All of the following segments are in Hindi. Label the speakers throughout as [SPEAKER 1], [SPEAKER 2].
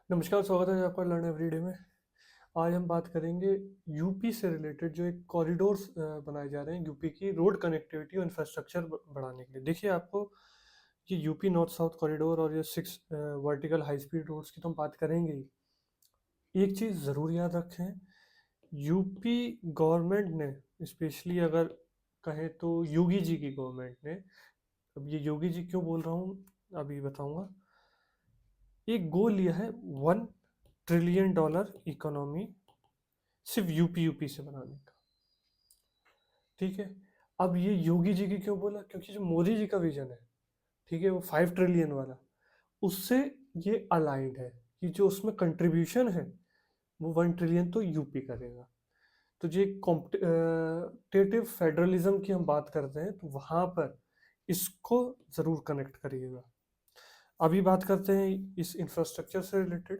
[SPEAKER 1] नमस्कार, स्वागत है आपका लर्न एवरीडे में। आज हम बात करेंगे यूपी से रिलेटेड जो एक कॉरिडोर्स बनाए जा रहे हैं यूपी की रोड कनेक्टिविटी और इंफ्रास्ट्रक्चर बढ़ाने के लिए। देखिए आपको ये यूपी नॉर्थ साउथ कॉरिडोर और ये 6 वर्टिकल हाई स्पीड रोड्स की तो हम बात करेंगे ही। एक चीज़ ज़रूर याद रखें, यूपी गवर्नमेंट ने, स्पेशली अगर कहें तो योगी जी की गवर्नमेंट ने, अब ये योगी जी क्यों बोल रहा हूँ अभी बताऊंगा, एक गोल लिया है $1 ट्रिलियन इकोनॉमी सिर्फ यूपी यूपी से बनाने का। ठीक है। अब ये योगी जी की क्यों बोला, क्योंकि जो मोदी जी का विजन है, ठीक है, वो 5 ट्रिलियन वाला, उससे ये अलाइंड है कि जो उसमें कंट्रीब्यूशन है वो 1 ट्रिलियन तो यूपी करेगा। तो जो कॉम्पिटेटिव फेडरलिज्म की हम बात करते हैं तो वहां पर इसको जरूर कनेक्ट करिएगा। अभी बात करते हैं इस इंफ्रास्ट्रक्चर से रिलेटेड।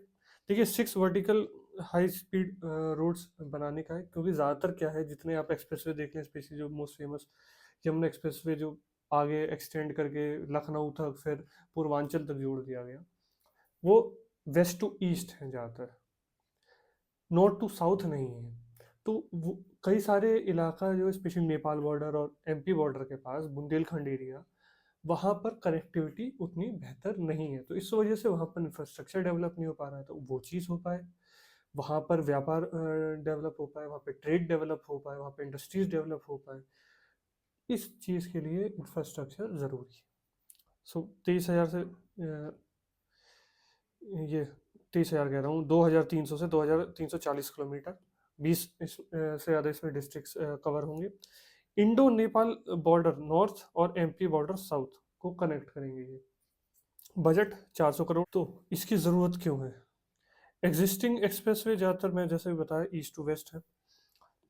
[SPEAKER 1] देखिए 6 वर्टिकल हाई स्पीड रोड्स बनाने का है, क्योंकि ज़्यादातर क्या है, जितने आप एक्सप्रेसवे देख लें, स्पेशली जो मोस्ट फेमस यमुना एक्सप्रेसवे जो आगे एक्सटेंड करके लखनऊ तक फिर पूर्वांचल तक जोड़ दिया गया, वो वेस्ट टू ईस्ट है ज़्यादातर, नॉर्थ टू साउथ नहीं है। तो वो कई सारे इलाका जो स्पेशली नेपाल बॉर्डर और एमपी बॉर्डर के पास बुंदेलखंड एरिया, वहाँ पर कनेक्टिविटी उतनी बेहतर नहीं है, तो इस वजह से वहाँ पर इंफ्रास्ट्रक्चर डेवलप नहीं हो पा रहा है। तो वो चीज़ हो पाए, वहाँ पर व्यापार डेवलप हो पाए, वहाँ पे ट्रेड डेवलप हो पाए, वहाँ पे इंडस्ट्रीज डेवलप हो पाए, इस चीज़ के लिए इंफ्रास्ट्रक्चर ज़रूरी है। सो 23,000 से ये 23,000 कह रहा हूँ, 2,300 से 2,340 किलोमीटर, 20 से ज़्यादा इसमें डिस्ट्रिक्ट्स कवर होंगे। इंडो नेपाल बॉर्डर नॉर्थ और एमपी बॉर्डर साउथ को कनेक्ट करेंगे ये। बजट 400 करोड़। तो इसकी ज़रूरत क्यों है? एग्जिस्टिंग एक्सप्रेसवे ज़्यादातर मैं जैसे भी बताया ईस्ट टू वेस्ट है।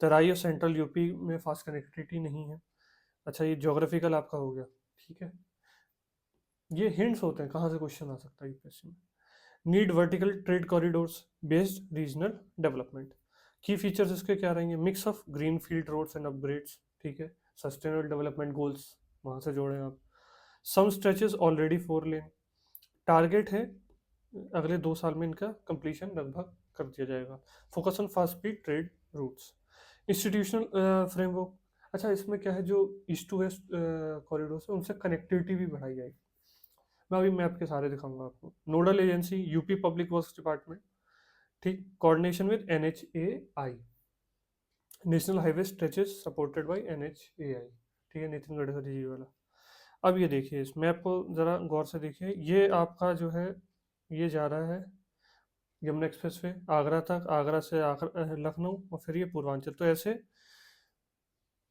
[SPEAKER 1] तराई और सेंट्रल यूपी में फास्ट कनेक्टिविटी नहीं है। अच्छा, ये ज्योग्राफिकल आपका हो गया। ठीक है, ये हिंट्स होते हैं कहाँ से क्वेश्चन आ सकता है यूपीएससी में। Need vertical trade corridors based regional development. की फीचर्स इसके क्या रहेंगे? Mix of green field roads and upgrades. ठीक है, सस्टेनेबल डेवलपमेंट गोल्स वहाँ से जोड़ें आप। Some stretches already 4 lane. Target है अगले 2 साल में इनका कंप्लीशन लगभग कर दिया जाएगा। Focus on fast speed trade routes. Institutional framework. अच्छा, इसमें क्या है, जो ईस्ट टू वेस्ट कॉरिडोर है उनसे कनेक्टिविटी भी बढ़ाई जाएगी। मैं अभी मैप के सारे दिखाऊंगा आपको। Nodal agency UP public works department. ठीक, coordination with NHAI, national highway stretches supported by NHAI। ठीक है, नितिन गडकरी जी वाला। अब ये देखिए, इस मैप को ज़रा गौर से देखिए। ये आपका जो है, ये जा रहा है यमुना एक्सप्रेस वे आगरा तक, आगरा से आगरा लखनऊ, और फिर ये पूर्वांचल। तो ऐसे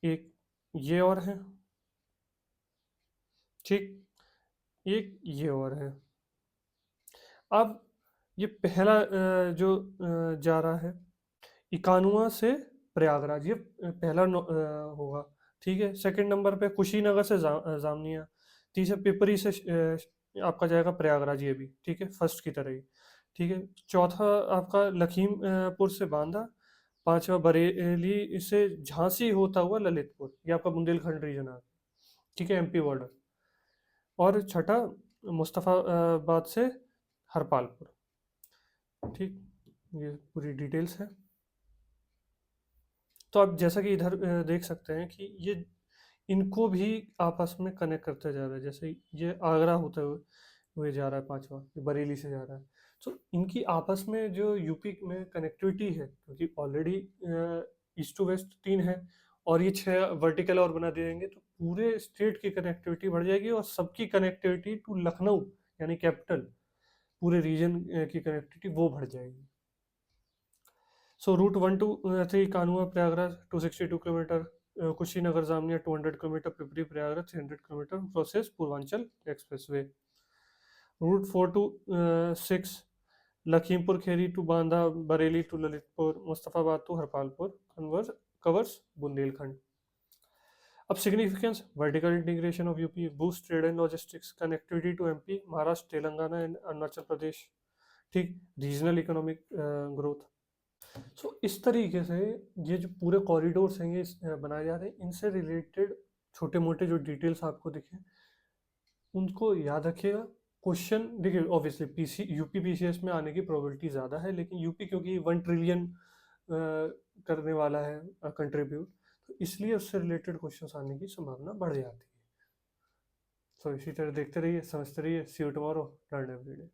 [SPEAKER 1] एक ये और है, ठीक, एक ये और है। अब ये पहला जो जा रहा है इकानुआ से प्रयागराज, ये पहला होगा। ठीक है, सेकंड नंबर पे कुशीनगर से जामनिया। तीसरा पिपरी से आपका जाएगा प्रयागराज, ये भी ठीक है, फर्स्ट की तरह ही। ठीक है, चौथा आपका लखीमपुर से बांदा। पांचवा बरेली से झांसी होता हुआ ललितपुर, ये आपका बुंदेलखंड रीजन है। ठीक है, एमपी बॉर्डर। और छठा मुस्तफ़ाबाद से हरपालपुर। ठीक, ये पूरी डिटेल्स है। तो आप जैसा कि इधर देख सकते हैं कि ये इनको भी आपस में कनेक्ट करते जा रहा है। जैसे ये आगरा होते हुए जा रहा है, पांचवा ये बरेली से जा रहा है। तो इनकी आपस में जो यूपी में कनेक्टिविटी है, क्योंकि ऑलरेडी ईस्ट टू वेस्ट 3 है, और ये 6 वर्टिकल और बना देंगे, तो पूरे स्टेट की कनेक्टिविटी बढ़ जाएगी, और सबकी कनेक्टिविटी टू लखनऊ यानी कैपिटल, पूरे रीजन की कनेक्टिविटी वो बढ़ जाएगी। So route 1 to 3 Kanua Prayagraj 262 kilometre, Kushinagar Jamania 200 kilometre, Pipri Prayagraj 300 kilometre, process Purvanchal expressway. Route 4 to 6 Lakhimpur Kheri to Banda, Bareilly to Lalitpur, Mustafabad to Harpalpur, covers Bundelkhand. अब significance, vertical integration of UP, boost trade and logistics, connectivity to MP, Maharashtra, Telangana and Arunachal Pradesh. ठीक, रीजनल इकोनॉमिक ग्रोथ। सो इस तरीके से ये जो पूरे कॉरिडोर्स हैं ये बनाए जा रहे हैं। इनसे रिलेटेड छोटे मोटे जो डिटेल्स आपको दिखे उनको याद रखिएगा। क्वेश्चन देखिए ऑब्वियसली पीसी यूपी पीसीएस में आने की प्रोबेबिलिटी ज़्यादा है, लेकिन यूपी क्योंकि 1 ट्रिलियन करने वाला है कंट्रीब्यूट, तो इसलिए उससे रिलेटेड क्वेश्चंस आने की संभावना बढ़ जाती है। सो इसी तरह देखते रहिए, समझते रहिए। सी यू टुमारो, लर्न एवरीडे।